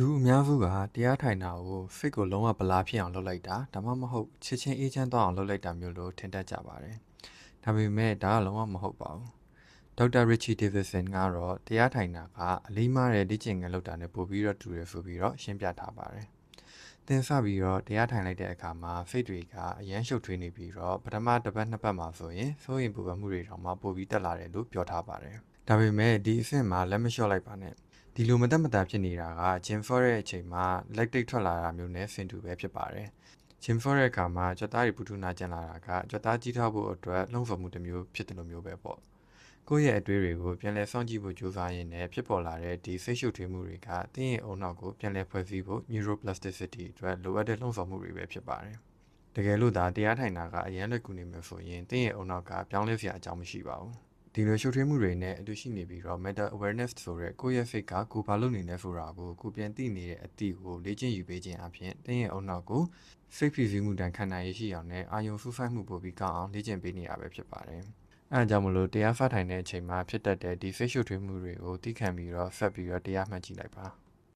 လူအများစုကတရားထိုင်တာကိုစိတ်ကိုလုံးဝဗလာဖြစ်အောင်လုပ်လိုက်တာဒါမှမဟုတ်ချစ်ချင်းအေးချမ်းသွားအောင်လုပ်လိုက်တာမျိုးလို့ထင်တတ်ကြပါတယ်။ဒါပေမဲ့ဒါကလုံးဝမဟုတ်ပါဘူး။ဒေါက်တာရစ်ချီဒေးဗစ်ဆန်ကတော့တရားထိုင်တာကအလေးမားတဲ့လေ့ကျင့်ခန်းလုပ်တာနဲ့ပို့ပြီးတော့တူတယ်ဆိုပြီးတော့ရှင်းပြထားပါတယ်။သင်စပြီးတော့တရားထိုင်လိုက်တဲ့အခါမှာစိတ်တွေကအရန်ရှုပ်ထွေးနေပြီးတော့ပထမတစ်ပတ်နှစ်ပတ်မှာဆိုရင်စိုးရိမ်ပူပန်မှုတွေတောင်မှပိုပြီးတက်လာတယ်လို့ပြောထားပါတယ်။ဒါပေမဲ့ဒီအဆင့်မှာလက်မလျှော့လိုက်ပါနဲ့။ဒီလိုမတက်မတာဖြစ်နေတာက gym for တဲ့အချိန်မှာ lactate ထွက်လာတာမျိုးနဲ့ဆင်တူပဲဖြစ်ပါတယ်။ gym for တဲ့အခါမှာကြွက်သားတွေပူထူနာကျင်လာတာကကြွက်သားကြီးထောက်ဖို့အတွက်လှုံ့ဆော်မှုတစ်မျိုးဖြစ်တယ်လို့မျိုးပဲပေါ့။ကိုယ့်ရဲ့အတွေးတွေကိုပြန်လည်စောင့်ကြည့်ဖို့ကြိုးစားရင်းနဲ့ဖြစ်ပေါ်လာတဲ့ဒီစိတ်ရှုပ်ထွေးမှုတွေကသင်ရဲ့အုံနောက်ကိုပြန်လည်ဖွဲ့စည်းဖို့ neuroplasticity အတွက်လိုအပ်တဲ့လှုံ့ဆော်မှုတွေပဲဖြစ်ပါတယ်။တကယ်လို့သာတရားထိုင်တာကအရန်လွယ်ကူနေမယ်ဆိုရင်သင်ရဲ့အုံနောက်ကပြောင်းလဲစရာအကြောင်းမရှိပါဘူး။ဒီလိုရှုပ်ထွေးမှုတွေနဲ့အတူရှိနေပြီးတော့ mental awareness ဆိုတဲ့ကိုယ့်ရဲ့စိတ်ကကိုယ်ဘာလုပ်နေလဲဆိုတာကိုကိုပြန်သိနေတဲ့အသည့်ကိုလေ့ကျင့်ယူပေးခြင်းအပြင်သင်ရဲ့အုံနောက်ကိုစိတ်ဖိစီးမှုတန်ခံနိုင်ရရှိအောင်နဲ့အာယုံစူးစိုက်မှုပိုပြီးကောင်းအောင်လေ့ကျင့်ပေးနေရပဲဖြစ်ပါတယ်။အဲဒါကြောင့်မလို့တရားစထိုင်တဲ့အချိန်မှာဖြစ်တတ်တဲ့ဒီစိတ်ရှုပ်ထွေးမှုတွေကိုသိခံပြီးတော့ဆက်ပြီးတော့တရားမှတ်ကြည့်လိုက်ပါ။